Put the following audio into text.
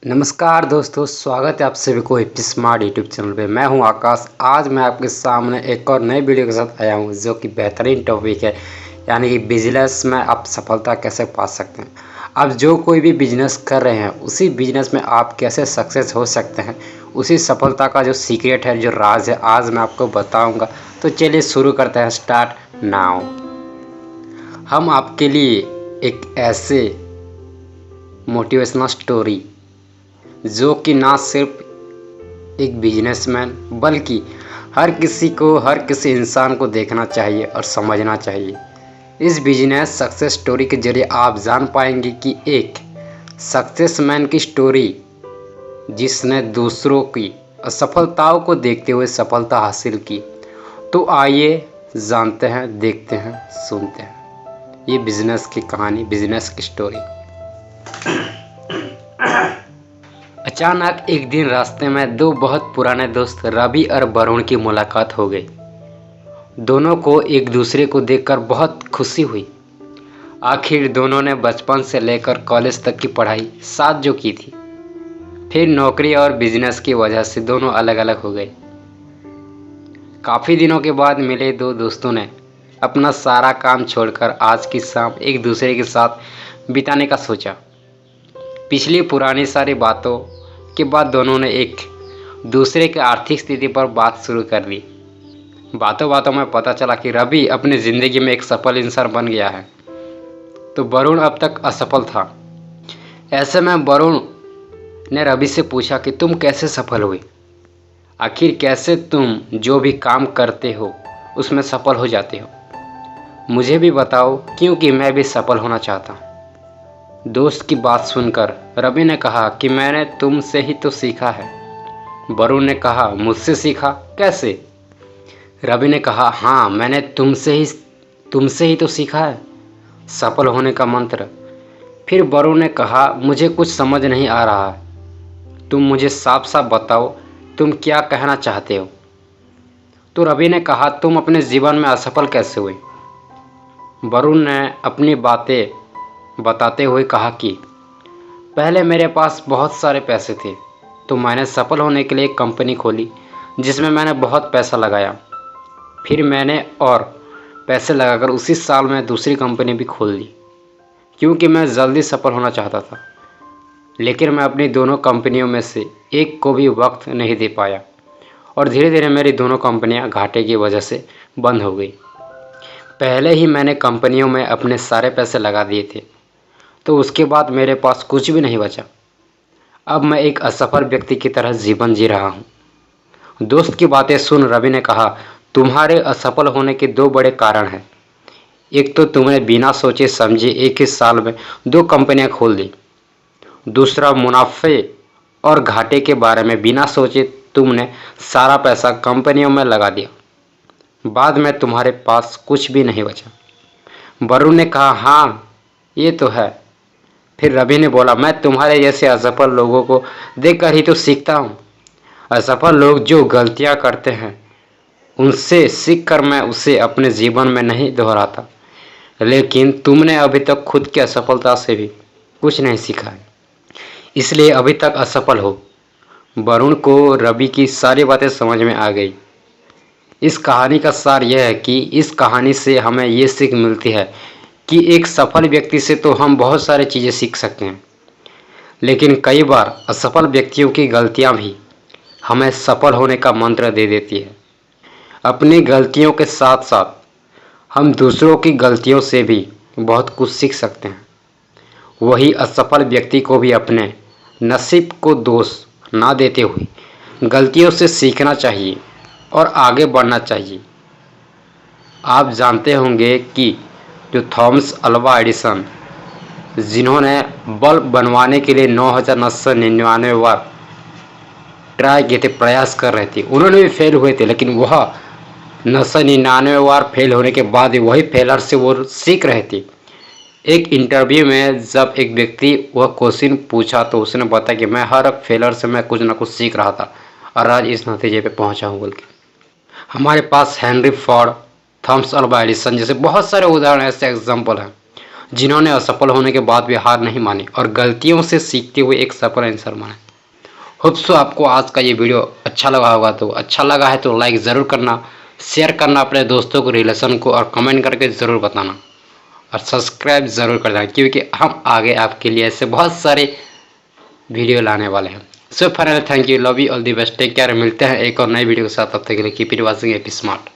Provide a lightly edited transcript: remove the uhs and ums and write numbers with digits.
नमस्कार दोस्तों, स्वागत है आप सभी को एपी स्मार्ट यूट्यूब चैनल पे। मैं हूं आकाश। आज मैं आपके सामने एक और नई वीडियो के साथ आया हूं जो कि बेहतरीन टॉपिक है, यानी कि बिजनेस में आप सफलता कैसे पा सकते हैं। अब जो कोई भी बिजनेस कर रहे हैं उसी बिजनेस में आप कैसे सक्सेस हो सकते हैं, उसी सफलता का जो सीक्रेट है, जो राज है, आज मैं आपको बताऊँगा। तो चलिए शुरू करते हैं। Start now. हम आपके लिए एक ऐसे मोटिवेशनल स्टोरी जो कि ना सिर्फ एक बिजनेसमैन बल्कि हर किसी इंसान को देखना चाहिए और समझना चाहिए। इस बिजनेस सक्सेस स्टोरी के जरिए आप जान पाएंगे कि एक सक्सेसमैन की स्टोरी जिसने दूसरों की असफलताओं को देखते हुए सफलता हासिल की। तो आइए जानते हैं, देखते हैं, सुनते हैं ये बिजनेस की कहानी, बिजनेस की स्टोरी। अचानक एक दिन रास्ते में दो बहुत पुराने दोस्त रवि और वरुण की मुलाकात हो गई। दोनों को एक दूसरे को देखकर बहुत खुशी हुई। आखिर दोनों ने बचपन से लेकर कॉलेज तक की पढ़ाई साथ जो की थी, फिर नौकरी और बिजनेस की वजह से दोनों अलग अलग हो गए। काफ़ी दिनों के बाद मिले दो दोस्तों ने अपना सारा काम छोड़कर आज की शाम एक दूसरे के साथ बिताने का सोचा। पिछली पुरानी सारी बातों के बाद दोनों ने एक दूसरे की आर्थिक स्थिति पर बात शुरू कर दी। बातों बातों में पता चला कि रवि अपनी ज़िंदगी में एक सफल इंसान बन गया है, तो वरुण अब तक असफल था। ऐसे में वरुण ने रवि से पूछा कि तुम कैसे सफल हुई, आखिर कैसे तुम जो भी काम करते हो उसमें सफल हो जाते हो, मुझे भी बताओ, क्योंकि मैं भी सफल होना चाहता हूँ। दोस्त की बात सुनकर रवि ने कहा कि मैंने तुमसे ही तो सीखा है। वरुण ने कहा, मुझसे सीखा कैसे? रवि ने कहा, हाँ, मैंने तुमसे ही तो सीखा है सफल होने का मंत्र। फिर वरुण ने कहा, मुझे कुछ समझ नहीं आ रहा है, तुम मुझे साफ साफ बताओ, तुम क्या कहना चाहते हो? तो रवि ने कहा, तुम अपने जीवन में असफल कैसे हुए? वरुण ने अपनी बातें बताते हुए कहा कि पहले मेरे पास बहुत सारे पैसे थे, तो मैंने सफल होने के लिए एक कंपनी खोली जिसमें मैंने बहुत पैसा लगाया। फिर मैंने और पैसे लगाकर उसी साल में दूसरी कंपनी भी खोल ली, क्योंकि मैं जल्दी सफल होना चाहता था। लेकिन मैं अपनी दोनों कंपनियों में से एक को भी वक्त नहीं दे पाया और धीरे धीरे मेरी दोनों कंपनियां घाटे की वजह से बंद हो गई। पहले ही मैंने कंपनियों में अपने सारे पैसे लगा दिए थे, तो उसके बाद मेरे पास कुछ भी नहीं बचा। अब मैं एक असफल व्यक्ति की तरह जीवन जी रहा हूँ। दोस्त की बातें सुन रवि ने कहा, तुम्हारे असफल होने के दो बड़े कारण हैं। एक तो तुमने बिना सोचे समझे एक ही साल में दो कंपनियां खोल दी। दूसरा, मुनाफे और घाटे के बारे में बिना सोचे तुमने सारा पैसा कंपनियों में लगा दिया। बाद में तुम्हारे पास कुछ भी नहीं बचा। वरुण ने कहा, हाँ, ये तो है। फिर रवि ने बोला, मैं तुम्हारे जैसे असफल लोगों को देखकर ही तो सीखता हूँ। असफल लोग जो गलतियाँ करते हैं उनसे सीखकर मैं उसे अपने जीवन में नहीं दोहराता। लेकिन तुमने अभी तक खुद की असफलता से भी कुछ नहीं सीखा है, इसलिए अभी तक असफल हो। वरुण को रवि की सारी बातें समझ में आ गई। इस कहानी का सार यह है कि इस कहानी से हमें ये सीख मिलती है कि एक सफल व्यक्ति से तो हम बहुत सारी चीज़ें सीख सकते हैं, लेकिन कई बार असफल व्यक्तियों की गलतियां भी हमें सफल होने का मंत्र दे देती है। अपनी गलतियों के साथ साथ हम दूसरों की गलतियों से भी बहुत कुछ सीख सकते हैं। वही असफल व्यक्ति को भी अपने नसीब को दोष ना देते हुए गलतियों से सीखना चाहिए और आगे बढ़ना चाहिए। आप जानते होंगे कि जो थॉमस अल्वा एडिसन, जिन्होंने बल्ब बनवाने के लिए 9,999 बार ट्राई किए थे, प्रयास कर रहे थे, उन्होंने भी फेल हुए थे, लेकिन वह 999 बार फेल होने के बाद वही फेलर से वो सीख रहे थे। एक इंटरव्यू में जब एक व्यक्ति वह क्वेश्चन पूछा तो उसने बताया कि मैं हर फेलर से मैं कुछ ना कुछ सीख रहा था और आज इस नतीजे पे पहुंचा हूँ बोल के। हमारे पास Henry Ford, Thomas Alva Edison जैसे बहुत सारे उदाहरण, ऐसे एग्जाम्पल हैं जिन्होंने असफल होने के बाद भी हार नहीं मानी और गलतियों से सीखते हुए एक सफल इंसान बने। होप सो आपको आज का ये वीडियो अच्छा लगा होगा। तो अच्छा लगा है तो लाइक ज़रूर करना, शेयर करना अपने दोस्तों को, रिलेशन को, और कमेंट करके ज़रूर बताना और सब्सक्राइब ज़रूर कर देना, क्योंकि हम आगे आपके लिए ऐसे बहुत सारे वीडियो लाने वाले हैं। So finally thank you, love you, all the best, take care. मिलते हैं एक और नई वीडियो के साथ, तब तक के लिए keep it watching AP smart.